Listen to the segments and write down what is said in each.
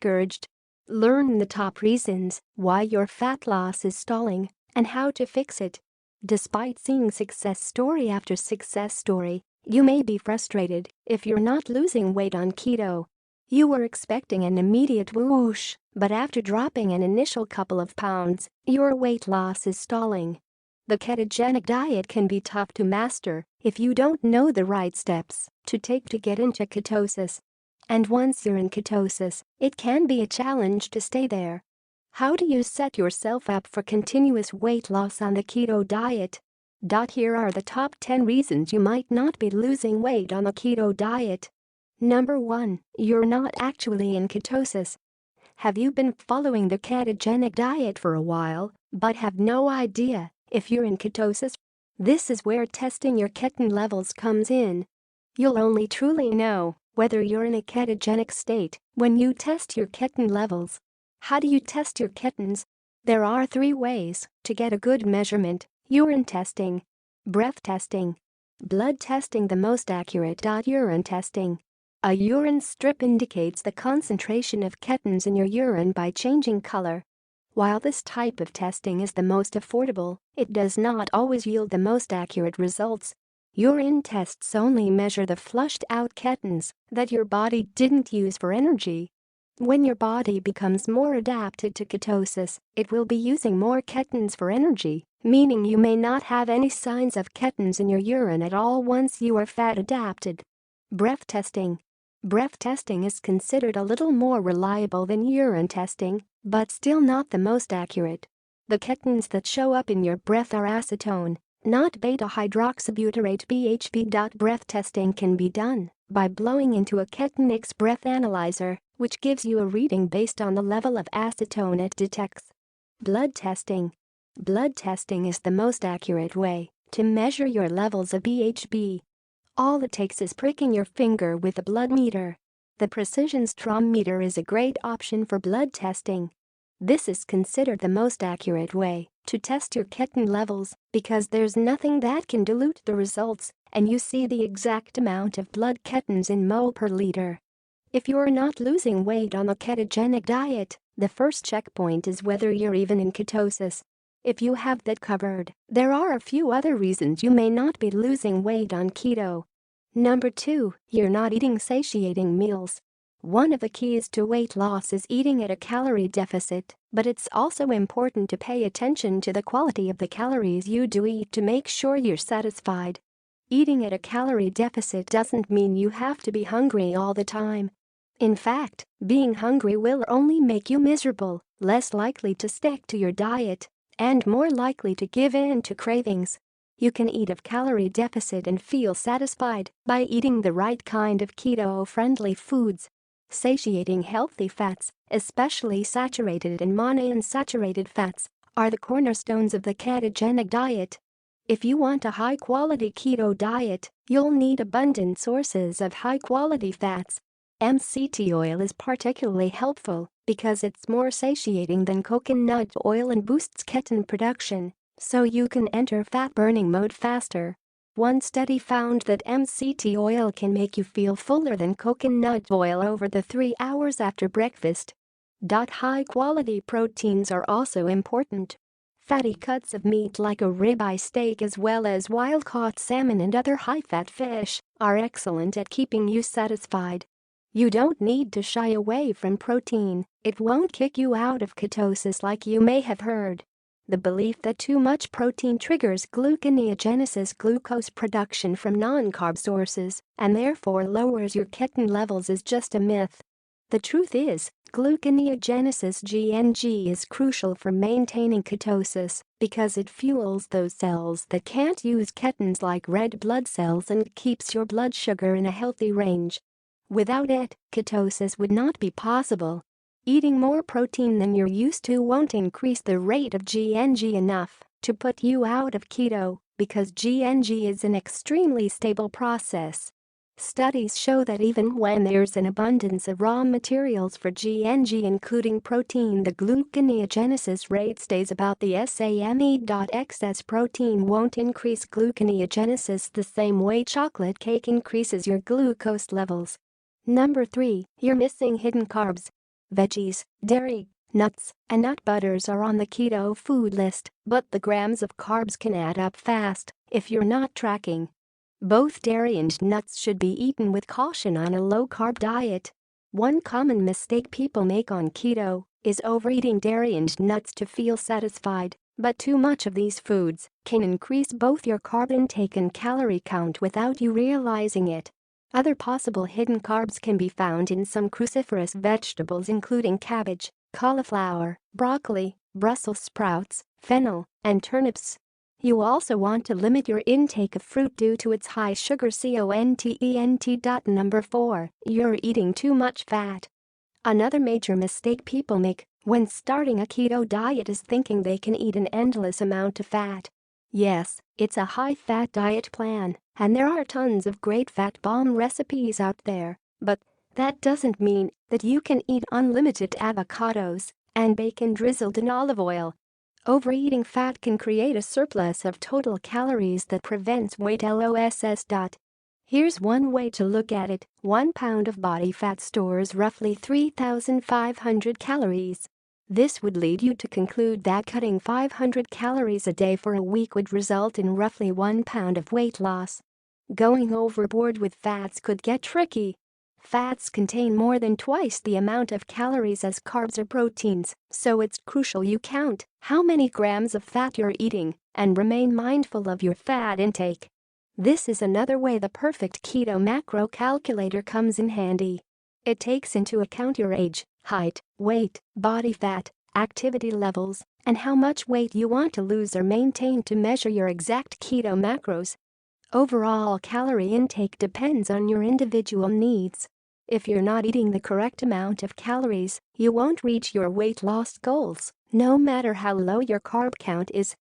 discouraged? Learn the top reasons why your fat loss is stalling and how to fix it. Despite seeing success story after success story, you may be frustrated if you're not losing weight on keto. You were expecting an immediate whoosh, but after dropping an initial couple of pounds, your weight loss is stalling. The ketogenic diet can be tough to master if you don't know the right steps to take to get into ketosis. And once you're in ketosis, it can be a challenge to stay there. How do you set yourself up for continuous weight loss on the keto diet? Here are the top 10 reasons you might not be losing weight on the keto diet. Number 1. You're not actually in ketosis. Have you been following the ketogenic diet for a while, but have no idea if you're in ketosis? This is where testing your keton levels comes in. You'll only truly know whether you're in a ketogenic state when you test your keton levels. How do you test your ketons? There are 3 ways to get a good measurement: urine testing, breath testing, blood testing. The most accurate. Urine testing. A urine strip indicates the concentration of ketones in your urine by changing color. While this type of testing is the most affordable, it does not always yield the most accurate results. Urine tests only measure the flushed-out ketones that your body didn't use for energy. When your body becomes more adapted to ketosis, it will be using more ketones for energy, meaning you may not have any signs of ketones in your urine at all once you are fat adapted. Breath testing. Breath testing is considered a little more reliable than urine testing, but still not the most accurate. The ketones that show up in your breath are acetone, not beta-hydroxybutyrate (BHB). Breath testing can be done by blowing into a Ketonix breath analyzer, which gives you a reading based on the level of acetone it detects. Blood testing. Blood testing is the most accurate way to measure your levels of BHB. All it takes is pricking your finger with a blood meter. The precision strometer is a great option for blood testing. This is considered the most accurate way to test your keton levels because there's nothing that can dilute the results, and you see the exact amount of blood ketones in mole per liter. If you're not losing weight on the ketogenic diet, the first checkpoint is whether you're even in ketosis. If you have that covered, there are a few other reasons you may not be losing weight on keto. Number 2, you're not eating satiating meals. One of the keys to weight loss is eating at a calorie deficit, but it's also important to pay attention to the quality of the calories you do eat to make sure you're satisfied. Eating at a calorie deficit doesn't mean you have to be hungry all the time. In fact, being hungry will only make you miserable, less likely to stick to your diet, and more likely to give in to cravings. You can eat at calorie deficit and feel satisfied by eating the right kind of keto-friendly foods. Satiating healthy fats, especially saturated and monounsaturated fats, are the cornerstones of the ketogenic diet. If you want a high-quality keto diet, you'll need abundant sources of high-quality fats. MCT oil is particularly helpful because it's more satiating than coconut oil and boosts keton production, so you can enter fat-burning mode faster. One study found that MCT oil can make you feel fuller than coconut oil over the 3 hours after breakfast. High-quality proteins are also important. Fatty cuts of meat like a ribeye steak as well as wild-caught salmon and other high-fat fish are excellent at keeping you satisfied. You don't need to shy away from protein, it won't kick you out of ketosis like you may have heard. The belief that too much protein triggers gluconeogenesis, glucose production from non-carb sources, and therefore lowers your keton levels is just a myth. The truth is, gluconeogenesis (GNG) is crucial for maintaining ketosis because it fuels those cells that can't use ketones like red blood cells and keeps your blood sugar in a healthy range. Without it, ketosis would not be possible. Eating more protein than you're used to won't increase the rate of GNG enough to put you out of keto because GNG is an extremely stable process. Studies show that even when there's an abundance of raw materials for GNG including protein, the gluconeogenesis rate stays about the same. Excess protein won't increase gluconeogenesis the same way chocolate cake increases your glucose levels. Number 3, you're missing hidden carbs. veggies, dairy, nuts, and nut butters are on the keto food list, but the grams of carbs can add up fast if you're not tracking. Both dairy and nuts should be eaten with caution on a low-carb diet. One common mistake people make on keto is overeating dairy and nuts to feel satisfied, but too much of these foods can increase both your carb intake and calorie count without you realizing it. Other possible hidden carbs can be found in some cruciferous vegetables including cabbage, cauliflower, broccoli, Brussels sprouts, fennel, and turnips. You also want to limit your intake of fruit due to its high sugar content. Number 4, you're eating too much fat. Another major mistake people make when starting a keto diet is thinking they can eat an endless amount of fat. Yes, it's a high-fat diet plan, and there are tons of great fat bomb recipes out there, but that doesn't mean that you can eat unlimited avocados and bacon drizzled in olive oil. Overeating fat can create a surplus of total calories that prevents weight loss. Here's one way to look at it. 1 pound of body fat stores roughly 3,500 calories. This would lead you to conclude that cutting 500 calories a day for a week would result in roughly 1 pound of weight loss. Going overboard with fats could get tricky. Fats contain more than twice the amount of calories as carbs or proteins, so it's crucial you count how many grams of fat you're eating and remain mindful of your fat intake. This is another way the perfect keto macro calculator comes in handy. It takes into account your age, height, weight, body fat, activity levels, and how much weight you want to lose or maintain to measure your exact keto macros. Overall calorie intake depends on your individual needs. If you're not eating the correct amount of calories, you won't reach your weight loss goals, no matter how low your carb count is.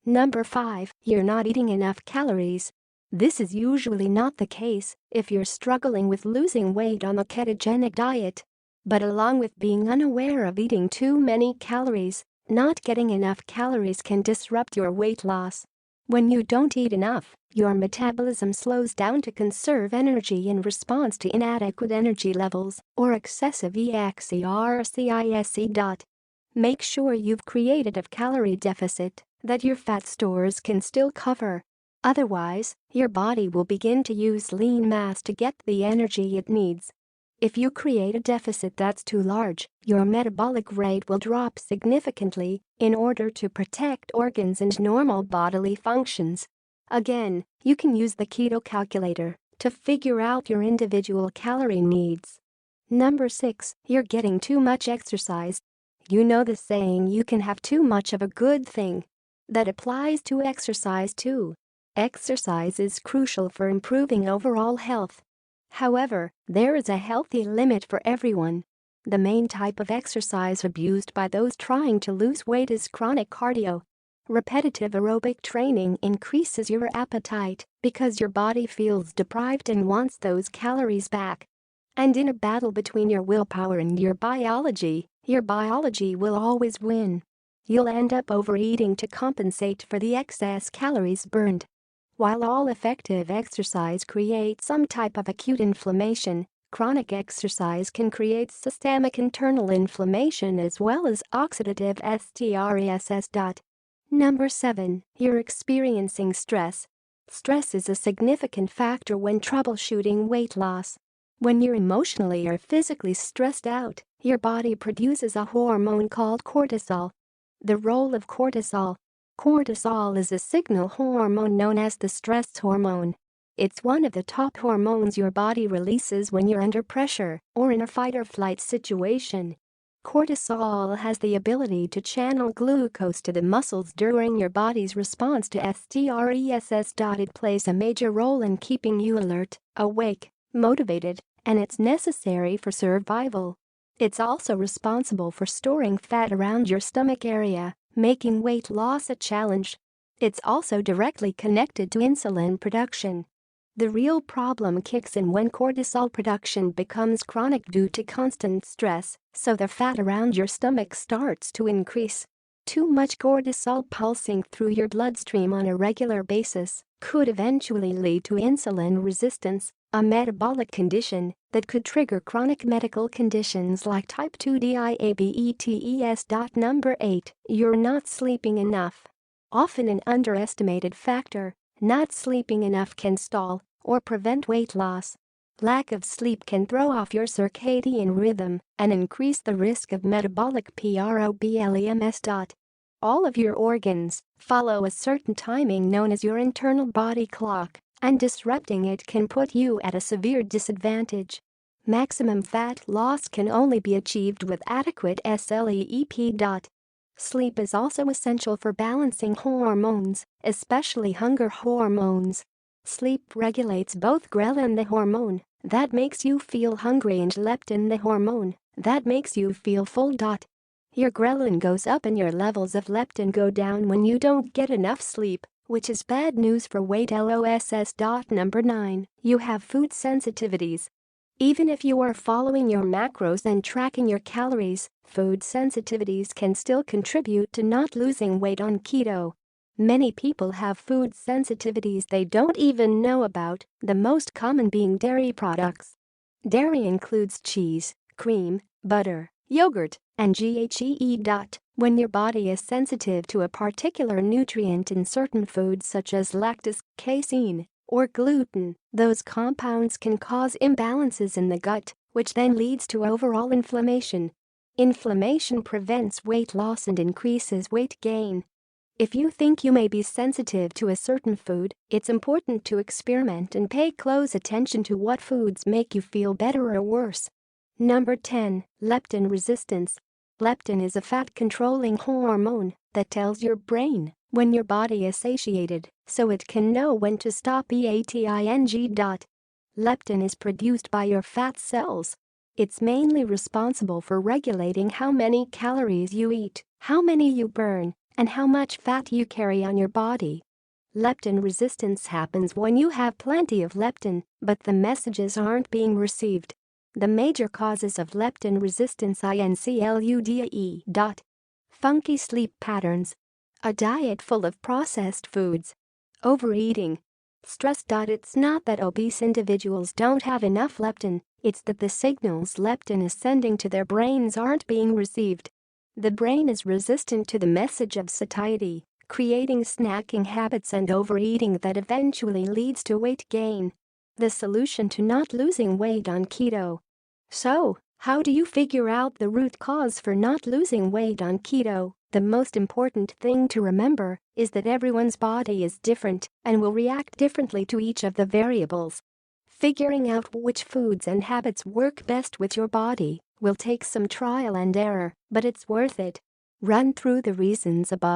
Number 5, you're not eating enough calories. This is usually not the case if you're struggling with losing weight on the ketogenic diet. But along with being unaware of eating too many calories, not getting enough calories can disrupt your weight loss. When you don't eat enough, your metabolism slows down to conserve energy in response to inadequate energy levels or excessive exercise. Make sure you've created a calorie deficit that your fat stores can still cover. Otherwise, your body will begin to use lean mass to get the energy it needs. If you create a deficit that's too large, your metabolic rate will drop significantly in order to protect organs and normal bodily functions. Again, you can use the keto calculator to figure out your individual calorie needs. Number 6, you're getting too much exercise. You know the saying, you can have too much of a good thing. That applies to exercise too. Exercise is crucial for improving overall health. However, there is a healthy limit for everyone. The main type of exercise abused by those trying to lose weight is chronic cardio. Repetitive aerobic training increases your appetite because your body feels deprived and wants those calories back. And in a battle between your willpower and your biology will always win. You'll end up overeating to compensate for the excess calories burned. While all effective exercise creates some type of acute inflammation, chronic exercise can create systemic internal inflammation as well as oxidative stress. Number 7, you're experiencing stress. Stress is a significant factor when troubleshooting weight loss. When you're emotionally or physically stressed out, your body produces a hormone called cortisol. The role of cortisol. Cortisol is a signal hormone known as the stress hormone. It's one of the top hormones your body releases when you're under pressure or in a fight-or-flight situation. Cortisol has the ability to channel glucose to the muscles during your body's response to stress. It plays a major role in keeping you alert, awake, motivated, and it's necessary for survival. It's also responsible for storing fat around your stomach area, making weight loss a challenge. It's also directly connected to insulin production. The real problem kicks in when cortisol production becomes chronic due to constant stress, so the fat around your stomach starts to increase. Too much cortisol pulsing through your bloodstream on a regular basis could eventually lead to insulin resistance, a metabolic condition that could trigger chronic medical conditions like type 2 diabetes. Number 8. You're not sleeping enough. Often an underestimated factor, not sleeping enough can stall or prevent weight loss. Lack of sleep can throw off your circadian rhythm and increase the risk of metabolic problems. All of your organs follow a certain timing known as your internal body clock, and disrupting it can put you at a severe disadvantage. Maximum fat loss can only be achieved with adequate sleep. Sleep is also essential for balancing hormones, especially hunger hormones. Sleep regulates both ghrelin, the hormone that makes you feel hungry, and leptin, the hormone that makes you feel full. Your ghrelin goes up and your levels of leptin go down when you don't get enough sleep, which is bad news for weight loss. Number 9. You have food sensitivities. Even if you are following your macros and tracking your calories, food sensitivities can still contribute to not losing weight on keto. Many people have food sensitivities they don't even know about, the most common being dairy products. Dairy includes cheese, cream, butter, yogurt, and GHE. When your body is sensitive to a particular nutrient in certain foods such as lactose, casein, or gluten, those compounds can cause imbalances in the gut, which then leads to overall inflammation. Inflammation prevents weight loss and increases weight gain. If you think you may be sensitive to a certain food, it's important to experiment and pay close attention to what foods make you feel better or worse. Number 10. Leptin resistance. Leptin is a fat-controlling hormone that tells your brain when your body is satiated, so it can know when to stop eating. Leptin is produced by your fat cells. It's mainly responsible for regulating how many calories you eat, how many you burn, and how much fat you carry on your body. Leptin resistance happens when you have plenty of leptin, but the messages aren't being received. The major causes of leptin resistance include funky sleep patterns, a diet full of processed foods, overeating, stress. It's not that obese individuals don't have enough leptin, it's that the signals leptin is sending to their brains aren't being received. The brain is resistant to the message of satiety, creating snacking habits and overeating that eventually leads to weight gain. The solution to not losing weight on keto. So, how do you figure out the root cause for not losing weight on keto? The most important thing to remember is that everyone's body is different and will react differently to each of the variables. Figuring out which foods and habits work best with your body will take some trial and error, but it's worth it. Run through the reasons above.